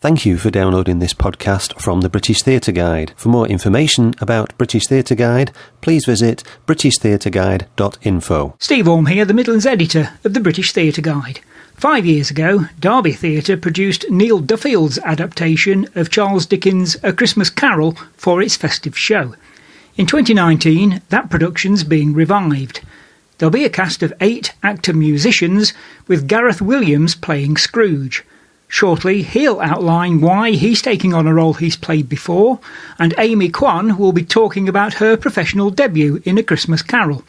Thank you for downloading this podcast from the British Theatre Guide. For more information about British Theatre Guide, please visit britishtheatreguide.info. Steve Orme here, the Midlands editor of the British Theatre Guide. 5 years ago, Derby Theatre produced Neil Duffield's adaptation of Charles Dickens' A Christmas Carol for its festive show. In 2019, that production's being revived. There'll be a cast of 8 actor-musicians, with Gareth Williams playing Scrooge. Shortly, he'll outline why he's taking on a role he's played before, and Aimée Kwan will be talking about her professional debut in A Christmas Carol.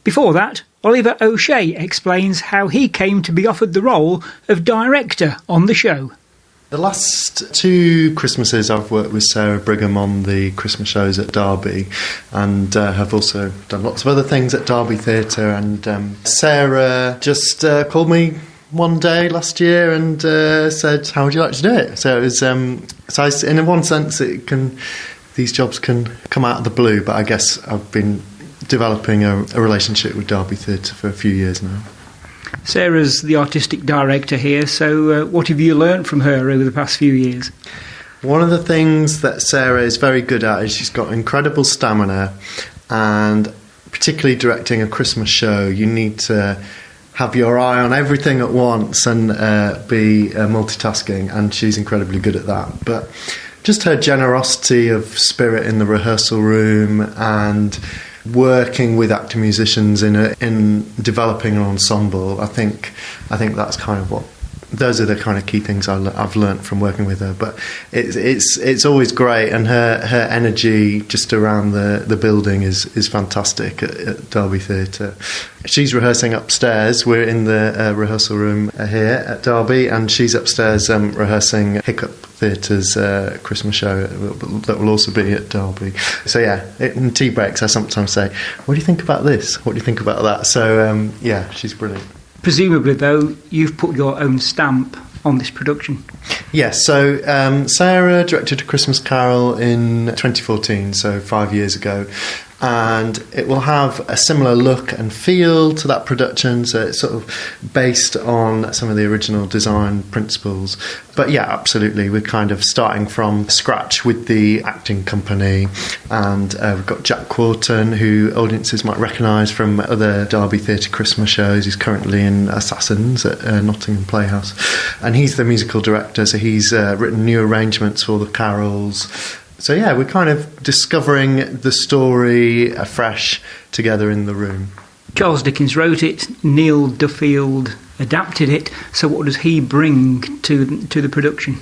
Before that, Oliver O'Shea explains how he came to be offered the role of director on the show. The last 2 Christmases I've worked with Sarah Brigham on the Christmas shows at Derby, and have also done lots of other things at Derby Theatre, and Sarah just called me one day last year and said, "How would you like to do it?" So it was, in one sense, these jobs can come out of the blue. But I guess I've been developing a relationship with Derby Theatre for a few years now. Sarah's the artistic director here. So what have you learnt from her over the past few years? One of the things that Sarah is very good at is she's got incredible stamina, and particularly directing a Christmas show, you need to have your eye on everything at once and be multitasking, and she's incredibly good at that. But just her generosity of spirit in the rehearsal room and working with actor musicians in developing an ensemble, I think that's kind of those are the kind of key things I've learnt from working with her. But it's always great, and her energy just around the building is fantastic at Derby Theatre. She's rehearsing upstairs. We're in the rehearsal room here at Derby, and she's upstairs rehearsing Hiccup Theatre's Christmas show that will also be at Derby. So yeah, in tea breaks I sometimes say, "What do you think about this? What do you think about that?" So yeah, she's brilliant. Presumably, though, you've put your own stamp on this production. Yes, so Sarah directed A Christmas Carol in 2014, so 5 years ago, and it will have a similar look and feel to that production, so it's sort of based on some of the original design principles. But yeah, absolutely, we're kind of starting from scratch with the acting company, and we've got Jack Quorton, who audiences might recognise from other Derby Theatre Christmas shows. He's currently in Assassins at Nottingham Playhouse, and he's the musical director, so he's written new arrangements for the carols. So yeah, we're kind of discovering the story afresh together in the room. Charles Dickens wrote it, Neil Duffield adapted it, so what does he bring to the production?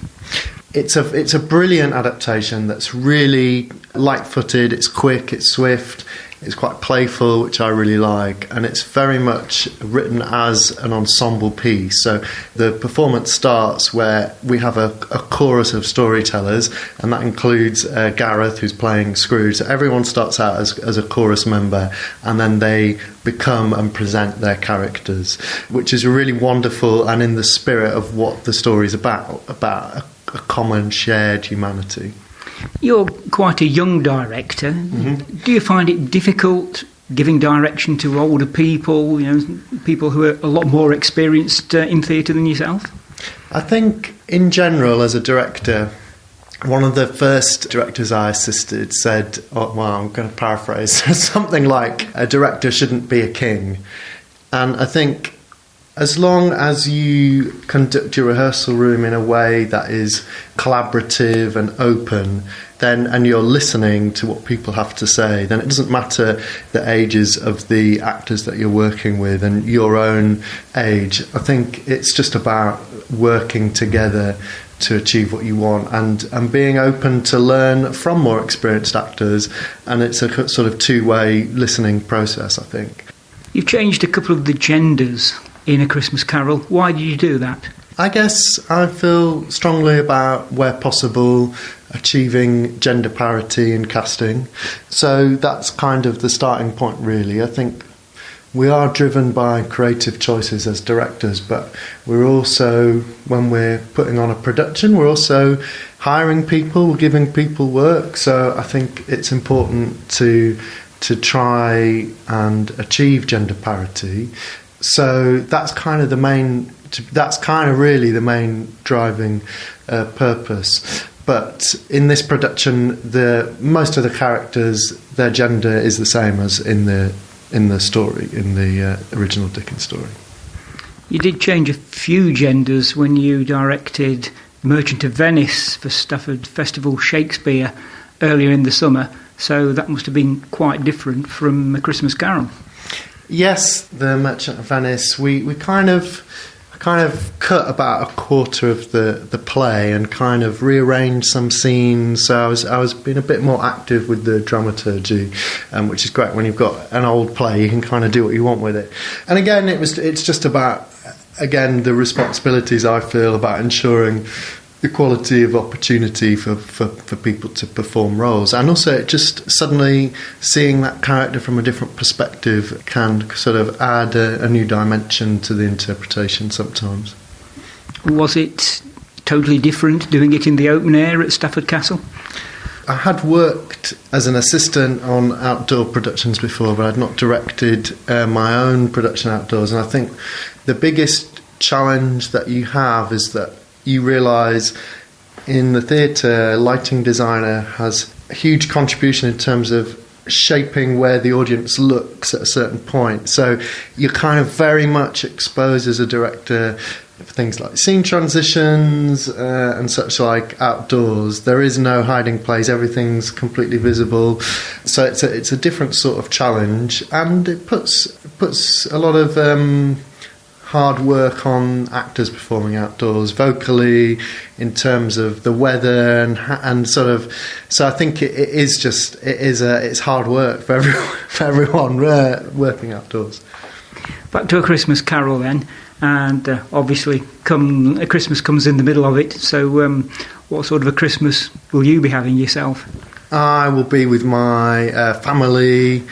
It's a brilliant adaptation that's really light-footed, it's quick, it's swift, it's quite playful, which I really like, and it's very much written as an ensemble piece. So the performance starts where we have a chorus of storytellers, and that includes Gareth, who's playing Scrooge. So everyone starts out as a chorus member, and then they become and present their characters, which is really wonderful and in the spirit of what the story's about a common shared humanity. You're quite a young director. Mm-hmm. Do you find it difficult giving direction to older people, people who are a lot more experienced in theatre than yourself? I think, in general, as a director, one of the first directors I assisted said, I'm going to paraphrase, something like, a director shouldn't be a king. And I think as long as you conduct your rehearsal room in a way that is collaborative and open, and you're listening to what people have to say, then it doesn't matter the ages of the actors that you're working with and your own age. I think it's just about working together to achieve what you want and being open to learn from more experienced actors, and it's a sort of two-way listening process, I think. You've changed a couple of the genders in A Christmas Carol. Why did you do that? I guess I feel strongly about, where possible, achieving gender parity in casting. So that's kind of the starting point, really. I think we are driven by creative choices as directors, but we're also, when we're putting on a production, we're also hiring people, we're giving people work. So I think it's important to try and achieve gender parity. So that's kind of the main that's kind of really the main driving purpose. But in this production, most of the characters, their gender is the same as in the story, in the original Dickens story. You did change a few genders when you directed Merchant of Venice for Stafford Festival Shakespeare earlier in the summer, so that must have been quite different from A Christmas Carol. Yes, the Merchant of Venice, we kind of cut about a quarter of the play and kind of rearranged some scenes. So I was being a bit more active with the dramaturgy, which is great. When you've got an old play, you can kind of do what you want with it. And again, it's just about, again, the responsibilities I feel about ensuring equality of opportunity for people to perform roles, and also just suddenly seeing that character from a different perspective can sort of add a new dimension to the interpretation sometimes. Was it totally different doing it in the open air at Stafford Castle? I had worked as an assistant on outdoor productions before, but I'd not directed my own production outdoors, and I think the biggest challenge that you have is that you realise in the theatre, lighting designer has a huge contribution in terms of shaping where the audience looks at a certain point. So you're kind of very much exposed as a director for things like scene transitions and such like outdoors. There is no hiding place, everything's completely visible. So it's a different sort of challenge, and it puts a lot of hard work on actors performing outdoors, vocally, in terms of the weather and sort of. So I think it's hard work for everyone working outdoors. Back to A Christmas Carol then, and obviously, Christmas comes in the middle of it. So, what sort of a Christmas will you be having yourself? I will be with my family,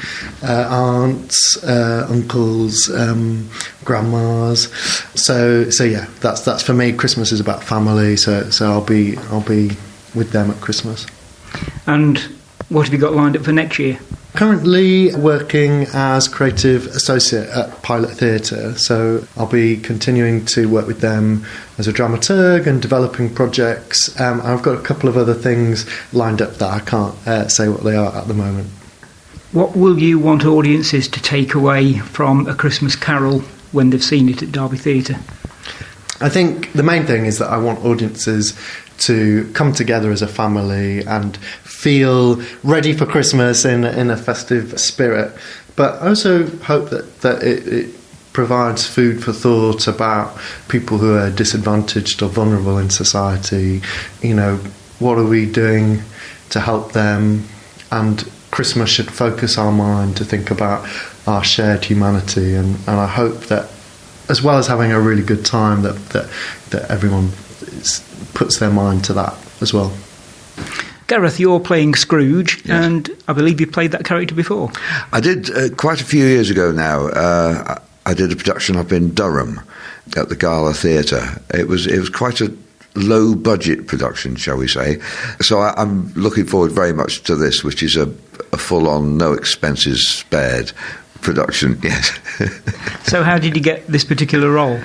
aunts, uncles, grandmas. So yeah, that's for me. Christmas is about family. So I'll be with them at Christmas. And what have you got lined up for next year? Currently working as creative associate at Pilot Theatre, so I'll be continuing to work with them as a dramaturg and developing projects. I've got a couple of other things lined up that I can't say what they are at the moment. What will you want audiences to take away from A Christmas Carol when they've seen it at Derby Theatre? I think the main thing is that I want audiences to come together as a family and feel ready for Christmas in a festive spirit, but I also hope that it provides food for thought about people who are disadvantaged or vulnerable in society. You know, what are we doing to help them? And Christmas should focus our mind to think about our shared humanity, and I hope that, as well as having a really good time, that everyone puts their mind to that as well. Gareth, you're playing Scrooge, yes. And I believe you played that character before. I did quite a few years ago now. I did a production up in Durham at the Gala Theatre. It was quite a low budget production, shall we say. So I'm looking forward very much to this, which is a full on, no expenses spared production. Yes. So how did you get this particular role?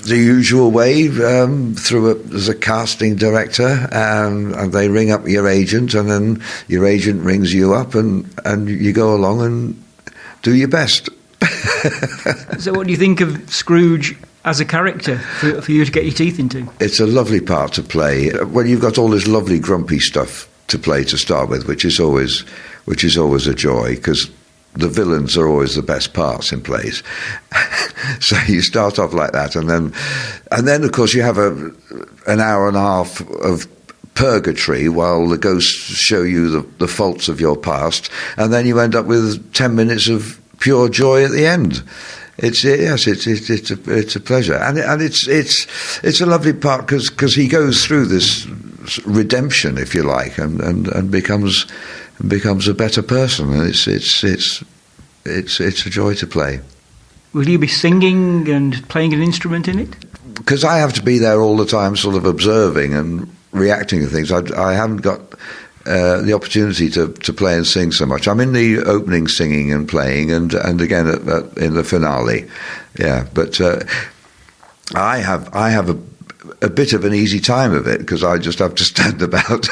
The usual way, as a casting director, and they ring up your agent, and then your agent rings you up, and you go along and do your best. So what do you think of Scrooge as a character for you to get your teeth into? It's a lovely part to play when you've got all this lovely grumpy stuff to play to start with, which is always a joy, because the villains are always the best parts in plays. So you start off like that, and then of course you have an hour and a half of purgatory while the ghosts show you the faults of your past, and then you end up with 10 minutes of pure joy at the end. It's a pleasure, and it's a lovely part because he goes through this redemption, if you like, and becomes a better person, and it's a joy to play. Will you be singing and playing an instrument in it? Because I have to be there all the time, sort of observing and reacting to things. I haven't got the opportunity to play and sing so much. I'm in the opening singing and playing, and again in the finale. Yeah, but I have a bit of an easy time of it because I just have to stand about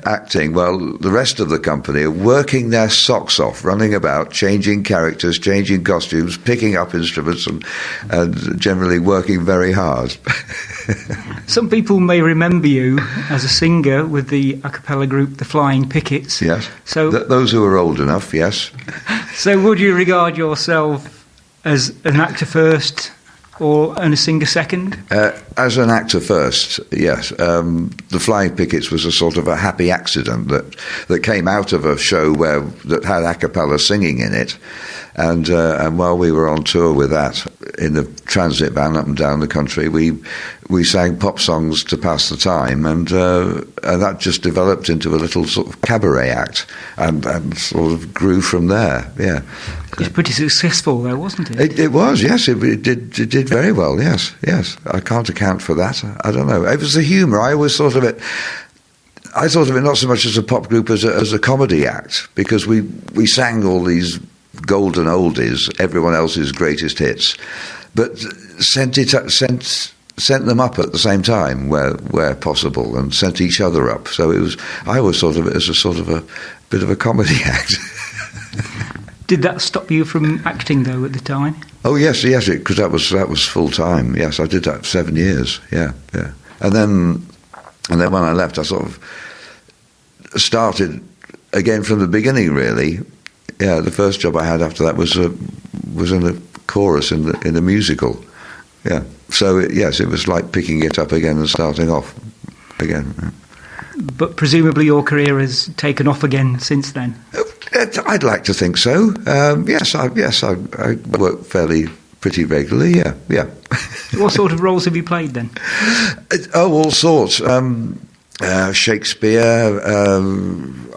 acting while the rest of the company are working their socks off, running about, changing characters, changing costumes, picking up instruments and generally working very hard. Some people may remember you as a singer with the a cappella group The Flying Pickets. Yes, so those who are old enough, yes. So would you regard yourself as an actor first and a singer second? As an actor first, yes. The Flying Pickets was a sort of a happy accident that came out of a show that had a cappella singing in it. And while we were on tour with that in the transit van up and down the country, we sang pop songs to pass the time, and that just developed into a little sort of cabaret act, and sort of grew from there. Yeah, it was pretty successful, though, wasn't it? It was, yes. It did very well. Yes. I can't account for that. I don't know. It was the humour. I always thought of it. I thought of it not so much as a pop group as a comedy act, because we sang all these golden oldies, everyone else's greatest hits, but sent them up at the same time where possible, and sent each other up. So I always thought of it as a sort of a bit of a comedy act. Did that stop you from acting though at the time? Oh yes, because that was full time. Yes, I did that for 7 years. Yeah. And then when I left, I sort of started again from the beginning, really. Yeah, the first job I had after that was in a chorus in a musical. Yeah, so it was like picking it up again and starting off again. But presumably your career has taken off again since then. I'd like to think so. Yes, I work pretty regularly. Yeah. What sort of roles have you played then? All sorts. Shakespeare.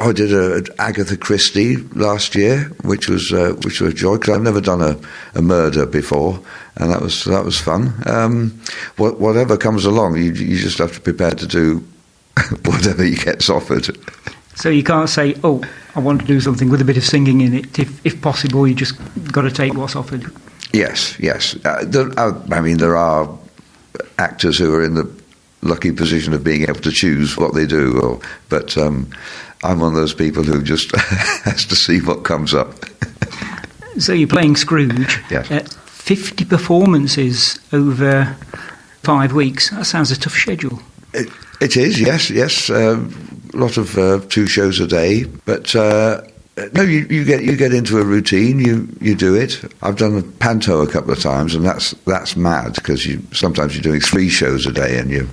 I did an Agatha Christie last year, which was a joy, because I've never done a murder before, and that was fun. Whatever comes along, you just have to prepare to do whatever gets offered. So you can't say, "Oh, I want to do something with a bit of singing in it." If possible, you just got to take what's offered. Yes. There are actors who are in the lucky position of being able to choose what they do, but I'm one of those people who just has to see what comes up. So you're playing Scrooge. Yes. 50 performances over 5 weeks. That sounds a tough schedule. It is, yes. A lot of 2 shows a day, but no, you get into a routine. You do it. I've done a panto a couple of times, and that's mad, because sometimes you're doing 3 shows a day, and you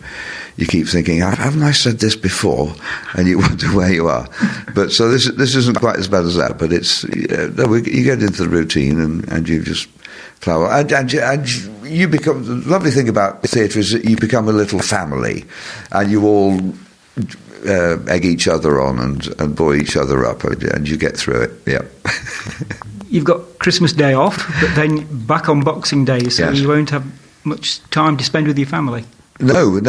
keep thinking, haven't I said this before? And you wonder where you are. But so this isn't quite as bad as that. But it's you get into the routine, and you just plough. And you become. The lovely thing about theatre is that you become a little family, and you all egg each other on and buoy each other up, and you get through it. Yeah. You've got Christmas Day off, but then back on Boxing Day, so yes. You won't have much time to spend with your family. No.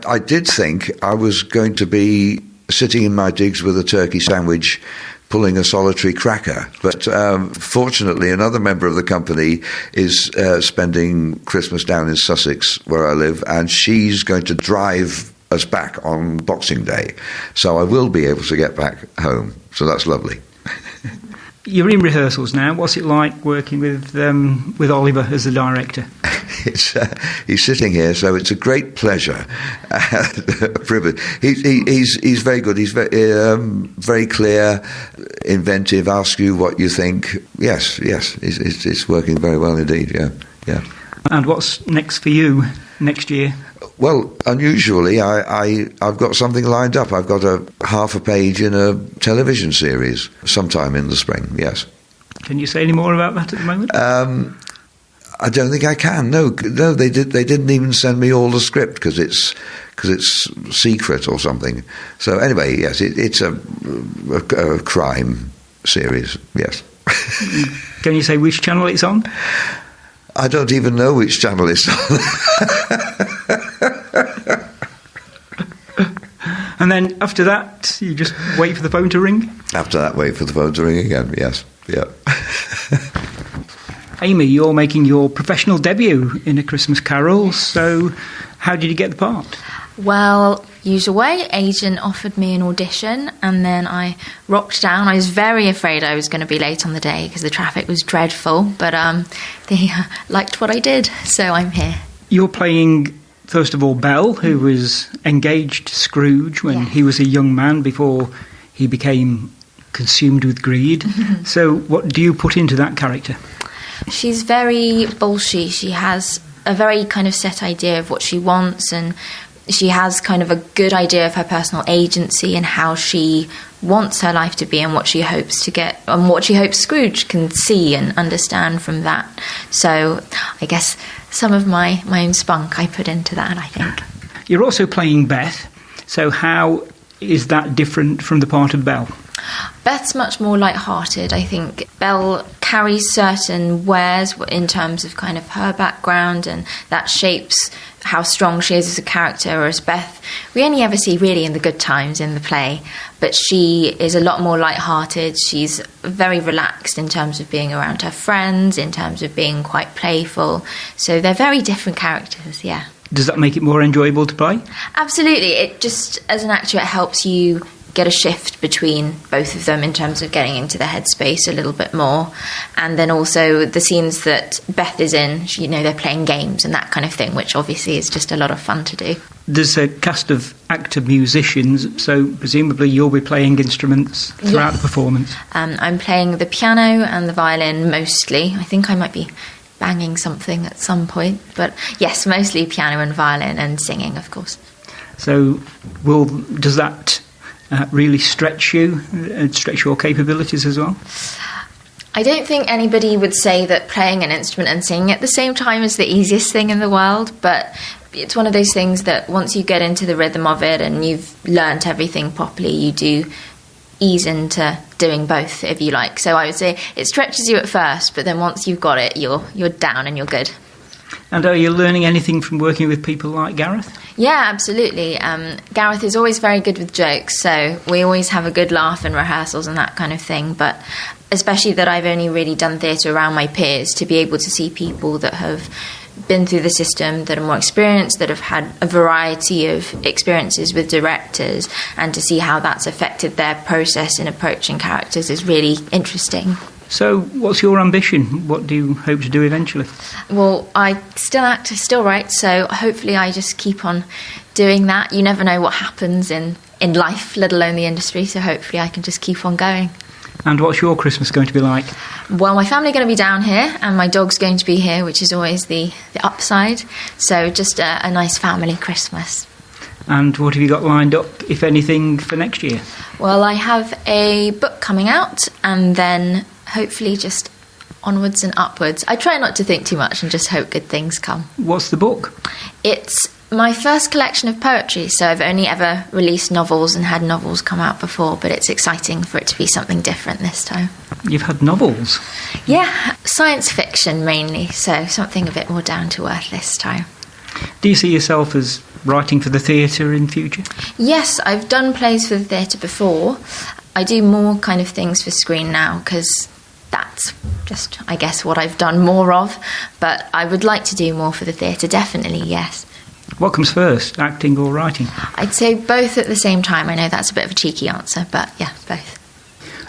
I did think I was going to be sitting in my digs with a turkey sandwich, pulling a solitary cracker. But fortunately, another member of the company is spending Christmas down in Sussex, where I live, and she's going to drive us back on Boxing Day, so I will be able to get back home. So that's lovely. You're in rehearsals now. What's it like working with Oliver as the director? He's sitting here, so it's a great pleasure, a privilege. He's very good. He's very clear, inventive. Asks you what you think. Yes. It's working very well indeed. Yeah. And what's next for you next year? Well, unusually, I've got something lined up. I've got a half a page in a television series sometime in the spring, yes. Can you say any more about that at the moment? I don't think I can. No, they didn't even send me all the script because it's secret or something. So anyway, yes, it's a crime series, yes. Can you say which channel it's on? I don't even know which channel it's on. And then after that, you just wait for the phone to ring? After that, wait for the phone to ring again, yes. Yeah. Amy, you're making your professional debut in A Christmas Carol, so how did you get the part? Well, usual way, agent offered me an audition, and then I rocked down. I was very afraid I was going to be late on the day because the traffic was dreadful, but they liked what I did, so I'm here. You're playing, first of all, Belle, who was engaged to Scrooge when he was a young man before he became consumed with greed. So what do you put into that character? She's very bolshy. She has a very kind of set idea of what she wants, and she has kind of a good idea of her personal agency and how she wants her life to be and what she hopes to get and what she hopes Scrooge can see and understand from that. So I guess some of my own spunk I put into that, I think. You're also playing Beth, so how is that different from the part of Belle? Beth's much more light-hearted. I think Belle carries certain wares in terms of kind of her background, and that shapes how strong she is as a character, whereas Beth, we only ever see really in the good times in the play, but she is a lot more light-hearted. She's very relaxed in terms of being around her friends, in terms of being quite playful. So they're very different characters, yeah. Does that make it more enjoyable to play? Absolutely. It just, as an actor, it helps you get a shift between both of them in terms of getting into the headspace a little bit more. And then also the scenes that Beth is in, you know, they're playing games and that kind of thing, which obviously is just a lot of fun to do. There's a cast of actor musicians, so presumably you'll be playing instruments throughout the performance. I'm playing the piano and the violin mostly. I think I might be banging something at some point, but yes, mostly piano and violin, and singing, of course. So does that really stretch you and stretch your capabilities as well? I don't think anybody would say that playing an instrument and singing at the same time is the easiest thing in the world, but it's one of those things that once you get into the rhythm of it and you've learnt everything properly, you do ease into doing both, if you like. So I would say it stretches you at first, but then once you've got it, you're down and you're good. And are you learning anything from working with people like Gareth? Yeah, absolutely. Gareth is always very good with jokes, so we always have a good laugh in rehearsals and that kind of thing. But especially that I've only really done theatre around my peers, to be able to see people that have been through the system, that are more experienced, that have had a variety of experiences with directors, and to see how that's affected their process in approaching characters is really interesting. So what's your ambition? What do you hope to do eventually? Well, I still act, I still write, so hopefully I just keep on doing that. You never know what happens in life, let alone the industry, so hopefully I can just keep on going. And what's your Christmas going to be like? Well, my family are going to be down here, and my dog's going to be here, which is always the upside. So just a nice family Christmas. And what have you got lined up, if anything, for next year? Well, I have a book coming out, and then hopefully just onwards and upwards. I try not to think too much and just hope good things come. What's the book? It's my first collection of poetry, so I've only ever released novels and had novels come out before, but it's exciting for it to be something different this time. You've had novels? Yeah, science fiction mainly, so something a bit more down to earth this time. Do you see yourself as writing for the theatre in future? Yes, I've done plays for the theatre before. I do more kind of things for screen now, because that's just, I guess, what I've done more of. But I would like to do more for the theatre, definitely, yes. What comes first, acting or writing? I'd say both at the same time. I know that's a bit of a cheeky answer, but yeah, both.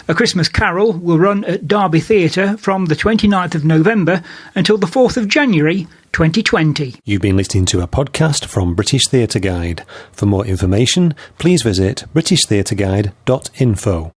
A Christmas Carol will run at Derby Theatre from the 29th of November until the 4th of January 2020. You've been listening to a podcast from British Theatre Guide. For more information, please visit britishtheatreguide.info.